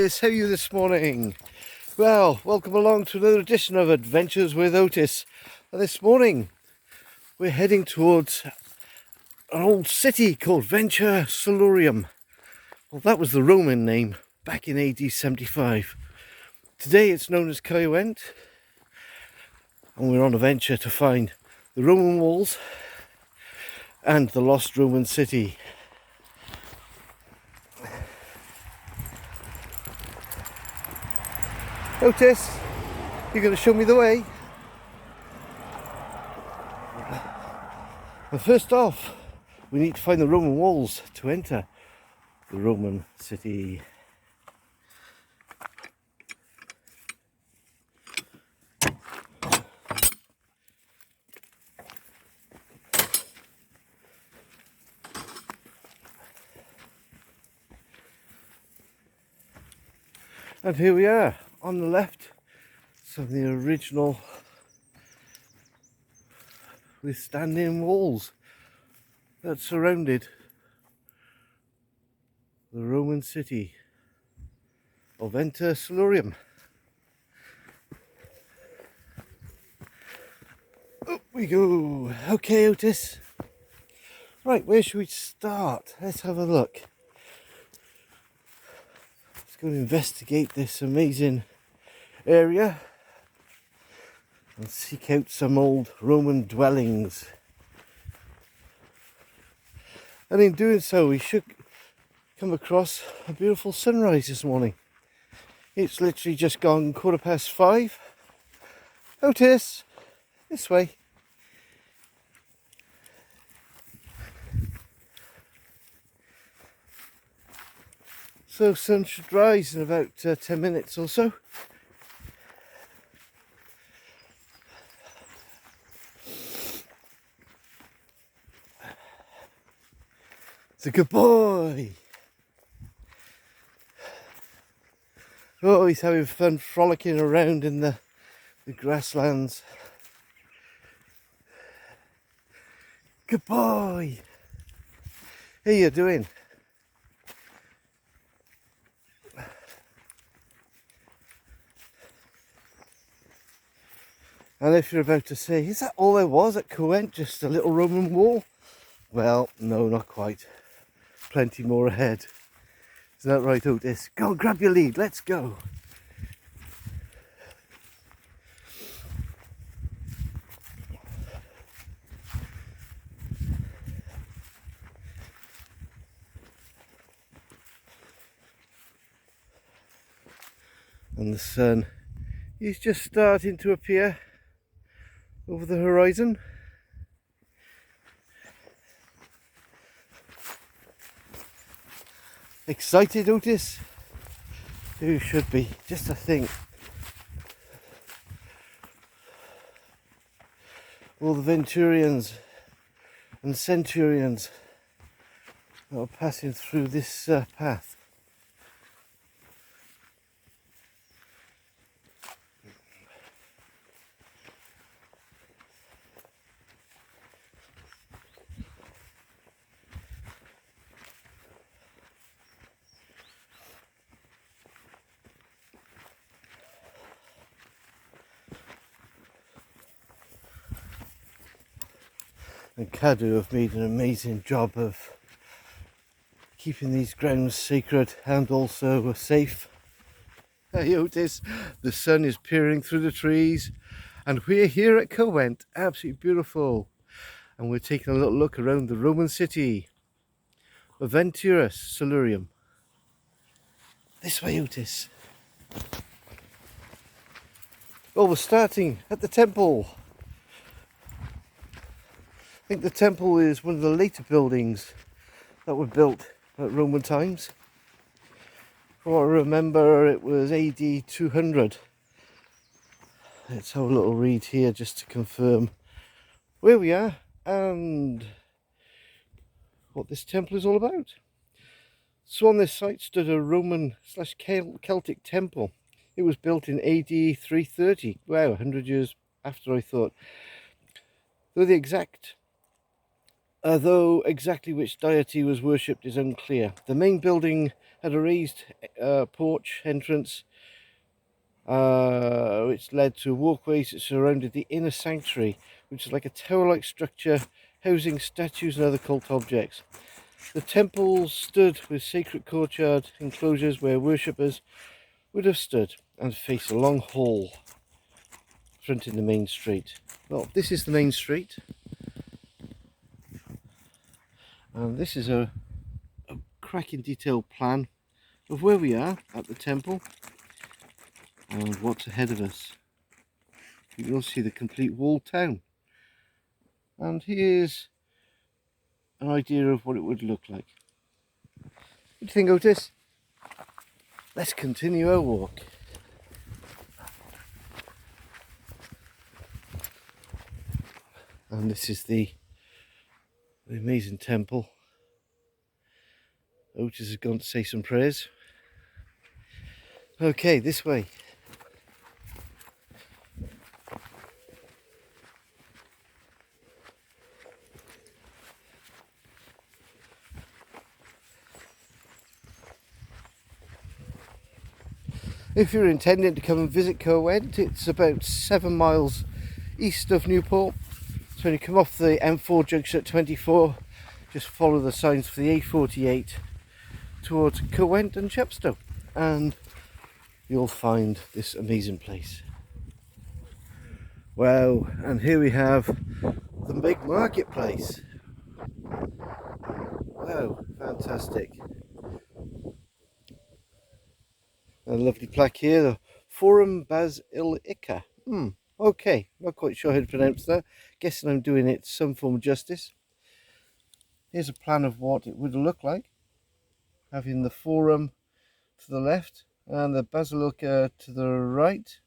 Otis, how are you this morning? Well, welcome along to another edition of Adventures with Otis. And this morning we're heading towards an old city called Venta Silurum. Well, that was the Roman name back in AD 75. Today it's known as Caerwent, and we're on a venture to find the Roman walls and the lost Roman city. Otis, you're going to show me the way? Well, first off, we need to find the Roman walls to enter the Roman city. And here we are, on the left, some of the original withstanding walls that surrounded the Roman city of Venta Silurum. Up we go. Okay, Otis. Right, where should we start? Let's have a look. Let's go and investigate this amazing area and seek out some old Roman dwellings. And in doing so, we should come across a beautiful sunrise this morning. It's literally just gone 5:15. Otis, this way. So sun should rise in about 10 minutes or so. It's a good boy. Oh, he's having fun frolicking around in the grasslands. Good boy. How you doing? And if you're about to say, is that all there was at Caerwent, just a little Roman wall? Well, no, not quite. Plenty more ahead. Is that right, Otis? Go on, grab your lead, let's go. And the sun is just starting to appear over the horizon. Excited, Otis? You should be, just to think. All the Venturians and Centurions that are passing through this path. And Cadu have made an amazing job of keeping these grounds sacred and also safe. Hey Otis, the sun is peering through the trees and we're here at Caerwent, absolutely beautiful. And we're taking a little look around the Roman city of Venta Silurum. This way, Otis. Oh, we're starting at the temple. I think the temple is one of the later buildings that were built at Roman times. From what I remember, it was AD 200. Let's have a little read here just to confirm where we are and what this temple is all about. So on this site stood a Roman/Celtic temple. It was built in AD 330. Wow, 100 years after I thought. Though the exact although exactly which deity was worshipped is unclear. The main building had a raised porch entrance which led to walkways that surrounded the inner sanctuary, which is like a tower-like structure housing statues and other cult objects. The temple stood with sacred courtyard enclosures where worshippers would have stood and faced a long hall fronting the main street. Well, this is the main street, and this is a cracking detailed plan of where we are at the temple and what's ahead of us. You can also see the complete walled town, and here's an idea of what it would look like. What do you think, Otis? Let's continue our walk. And this is the amazing temple. Otis has gone to say some prayers. Okay, this way. If you're intending to come and visit Caerwent, it's about 7 miles east of Newport. So when you come off the M4 junction at 24, just follow the signs for the A48 towards Caerwent and Chepstow, and you'll find this amazing place. Wow, and here we have the big marketplace. Wow, fantastic. A lovely plaque here, the Forum Basilica. Okay, not quite sure how to pronounce that. Guessing I'm doing it some form of justice. Here's a plan of what it would look like, having the Forum to the left and the Basilica to the right.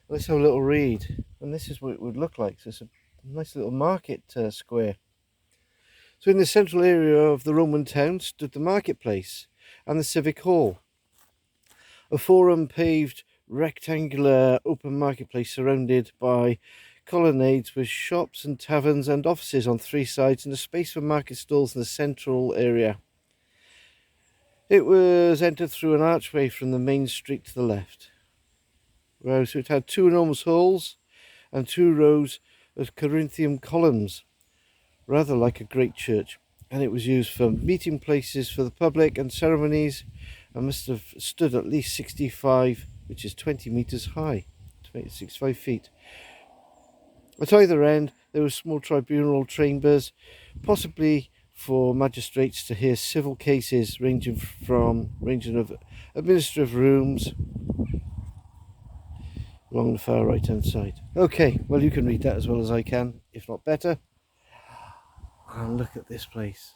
Let's have a little read, and this is what it would look like. So it's a nice little market square. So in the central area of the Roman town stood the marketplace and the civic hall. A forum paved rectangular open marketplace surrounded by colonnades with shops and taverns and offices on 3 sides and a space for market stalls in the central area. It was entered through an archway from the main street to the left. Wow, so it had 2 enormous halls and 2 rows of Corinthian columns, rather like a great church, and it was used for meeting places for the public and ceremonies, and must have stood at least 65, which is 20 metres high, 65 feet. At either end there were small tribunal chambers, possibly for magistrates to hear civil cases ranging of administrative rooms along the far right hand side. Okay, well, you can read that as well as I can, if not better. And look at this place.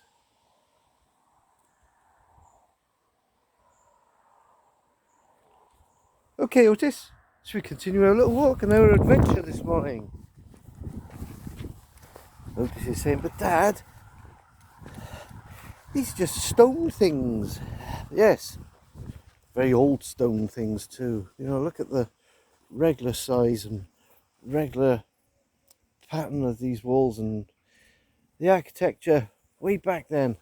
Okay, Otis, should we continue our little walk and our adventure this morning? Otis is saying, but Dad, these are just stone things. Yes, very old stone things too. You know, look at the regular size and regular pattern of these walls and the architecture way back then.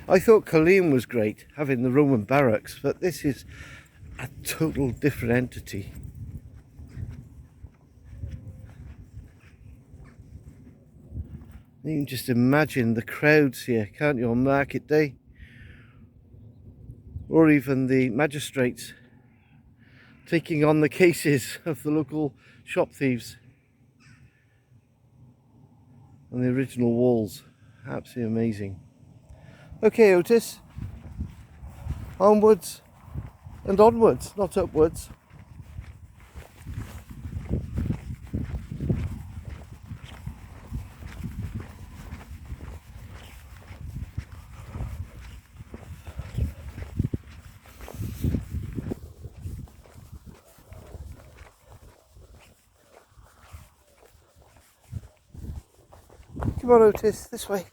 I thought Collie was great, having the Roman barracks, but this is a total different entity. You can just imagine the crowds here, can't you, on market day? Or even the magistrates taking on the cases of the local shop thieves. And the original walls, absolutely amazing. Okay, Otis, onwards and onwards, not upwards. Come on, Otis, this way.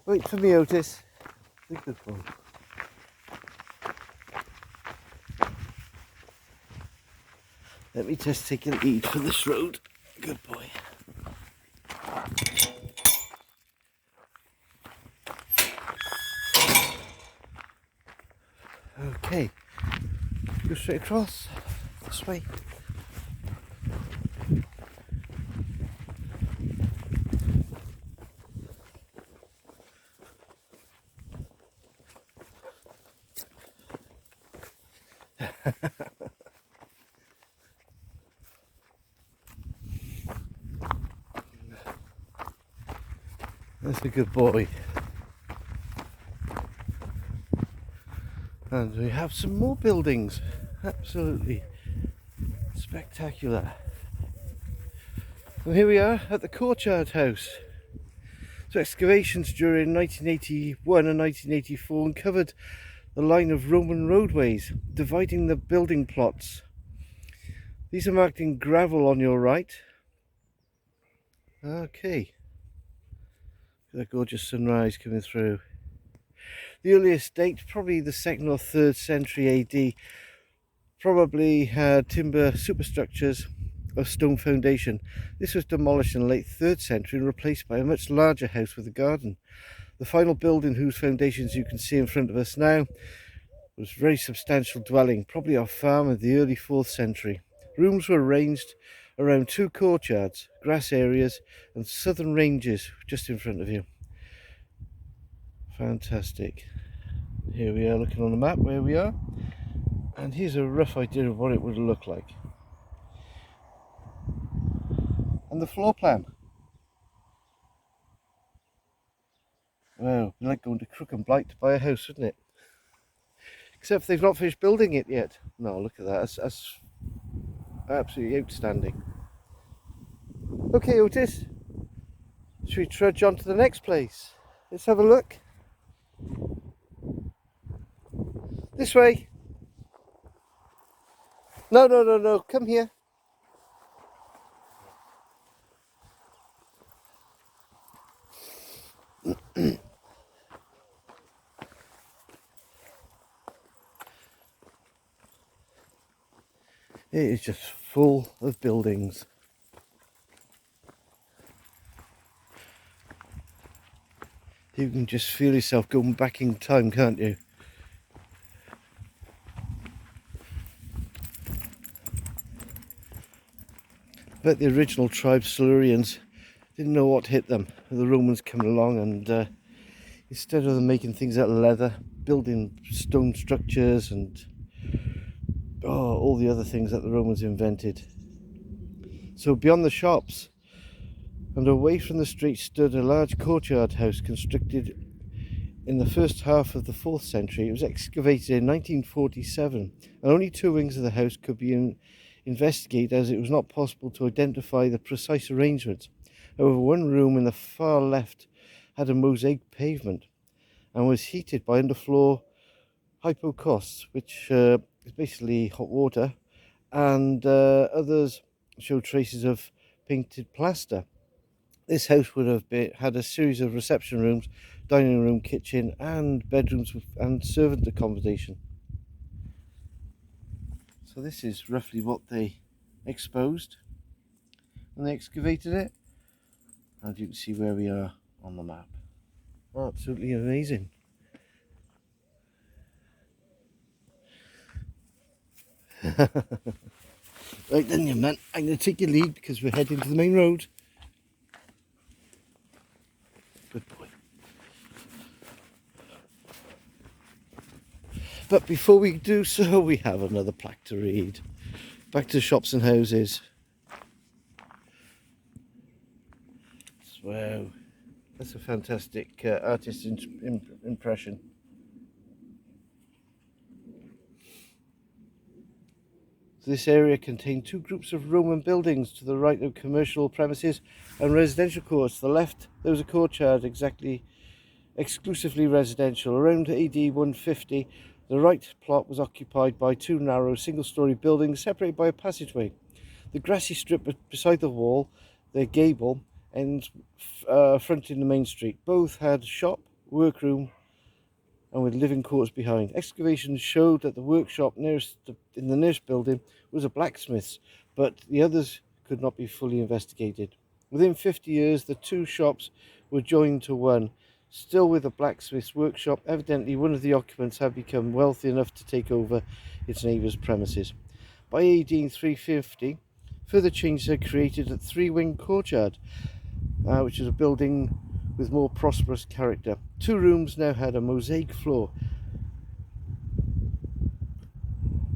Wait for me, Otis. Be a good boy. Let me just take a lead for this road. Good boy. Okay, go straight across, this way. That's a good boy. And we have some more buildings. Absolutely spectacular. And here we are at the Courtyard House. So excavations during 1981 and 1984 uncovered the line of Roman roadways dividing the building plots. These are marked in gravel on your right. Okay. The gorgeous sunrise coming through. The earliest date, probably the 2nd or 3rd century AD, probably had timber superstructures of stone foundation. This was demolished in the late 3rd century and replaced by a much larger house with a garden. The final building, whose foundations you can see in front of us now, was a very substantial dwelling, probably a farm of the early 4th century. Rooms were arranged around 2 courtyards, grass areas and southern ranges just in front of you. Fantastic. Here we are looking on the map where we are, and here's a rough idea of what it would look like. And the floor plan. Wow, it'd be like going to Crook and Blight to buy a house, wouldn't it? Except they've not finished building it yet. No, look at that. That's absolutely outstanding. Okay, Otis. Should we trudge on to the next place? Let's have a look. This way. No. Come here. It is just full of buildings. You can just feel yourself going back in time, can't you? I bet the original tribe Silurians didn't know what hit them. The Romans coming along and instead of them making things out of leather, building stone structures and all the other things that the Romans invented. So beyond the shops and away from the street stood a large courtyard house constructed in the first half of the 4th century. It was excavated in 1947 and only 2 wings of the house could be investigated as it was not possible to identify the precise arrangement. However, one room in the far left had a mosaic pavement and was heated by underfloor hypocausts, which is basically hot water, and others show traces of painted plaster. This house would have had a series of reception rooms, dining room, kitchen and bedrooms and servant accommodation. So this is roughly what they exposed when they excavated it, and you can see where we are on the map. Absolutely amazing. Right then, you man, I'm going to take your lead because we're heading to the main road. Good boy. But before we do so, we have another plaque to read. Back to shops and houses. Wow, that's a fantastic artist's impression. This area contained 2 groups of Roman buildings. To the right of commercial premises and residential courts. To the left there was a courtyard exclusively residential. Around AD 150 the right plot was occupied by 2 narrow single-storey buildings separated by a passageway. The grassy strip beside the wall, their gable ends fronting the main street. Both had shop, workroom and with living quarters behind. Excavations showed that the workshop in the nearest building was a blacksmith's, but the others could not be fully investigated. Within 50 years, the two shops were joined to one. Still with a blacksmith's workshop, evidently one of the occupants had become wealthy enough to take over its neighbour's premises. By AD 350, further changes had created a three-wing courtyard, which is a building with more prosperous character. Two rooms now had a mosaic floor.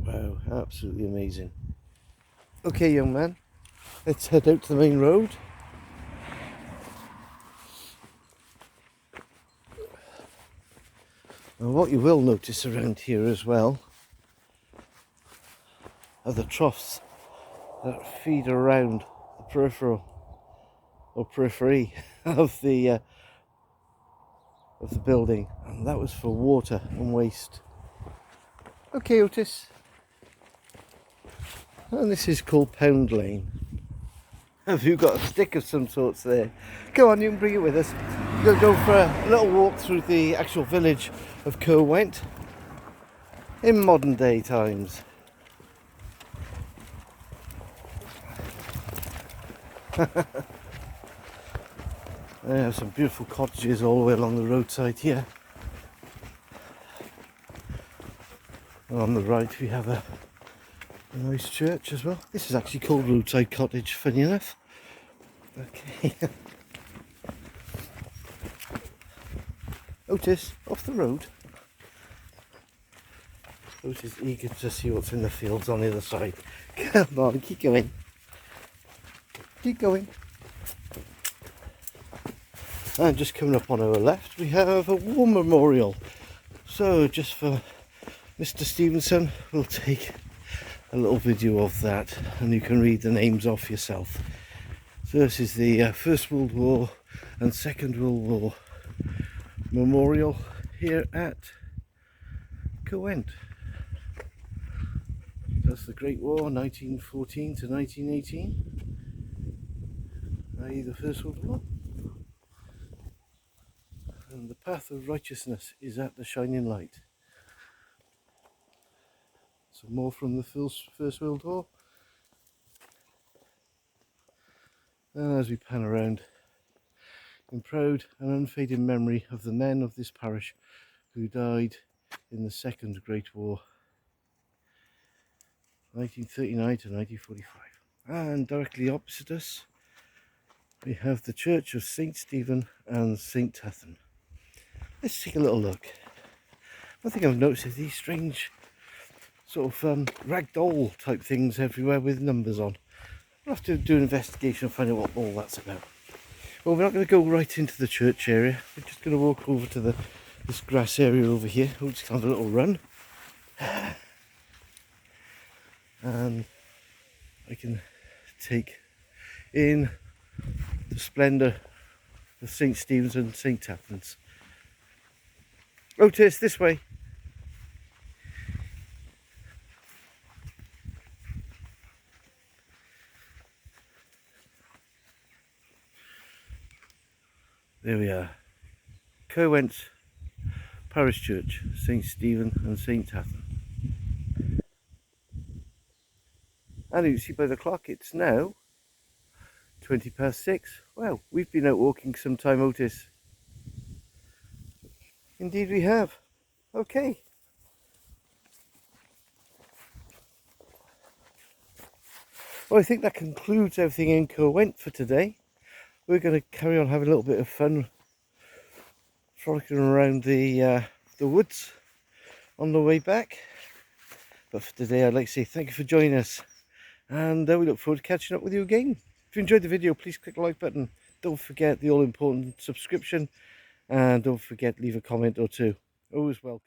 Wow, absolutely amazing. Okay, young man, let's head out to the main road. And what you will notice around here as well are the troughs that feed around the periphery of the building, and that was for water and waste. Okay, Otis, and this is called Pound Lane. Have you got a stick of some sorts there? Come on, you can bring it with us. We're going to go for a little walk through the actual village of Caerwent in modern day times. They have some beautiful cottages all the way along the roadside here. And on the right we have a nice church as well. This is actually called Roadside Cottage, funny enough. Okay. Otis, off the road. Otis is eager to see what's in the fields on the other side. Come on, keep going. Keep going. And just coming up on our left we have a war memorial. So just for Mr. Stevenson, we'll take a little video of that and you can read the names off yourself. So this is the First World War and Second World War memorial here at Caerwent. That's the Great War, 1914 to 1918, i.e. the First World War. And the path of righteousness is at the shining light. So more from the First World War. And as we pan around, in proud and unfading memory of the men of this parish who died in the Second Great War, 1939 to 1945. And directly opposite us we have the Church of St. Stephen and St. Tathan. Let's take a little look. One thing I've noticed is these strange sort of ragdoll type things everywhere with numbers on. We'll have to do an investigation and find out what all that's about. Well, we're not going to go right into the church area. We're just going to walk over to this grass area over here. We'll just have a little run. And I can take in the splendour of St. Stephen's and St. Tathan's. Otis, this way. There we are. Caerwent Parish Church, St. Stephen and St. Tathan. And you see by the clock it's now 6:20. Well, we've been out walking some time, Otis. Indeed we have. Okay. Well, I think that concludes everything in Caerwent for today. We're going to carry on having a little bit of fun frolicking around the woods on the way back. But for today I'd like to say thank you for joining us, and we look forward to catching up with you again. If you enjoyed the video, please click the like button. Don't forget the all important subscription, and don't forget leave a comment or two. Always welcome.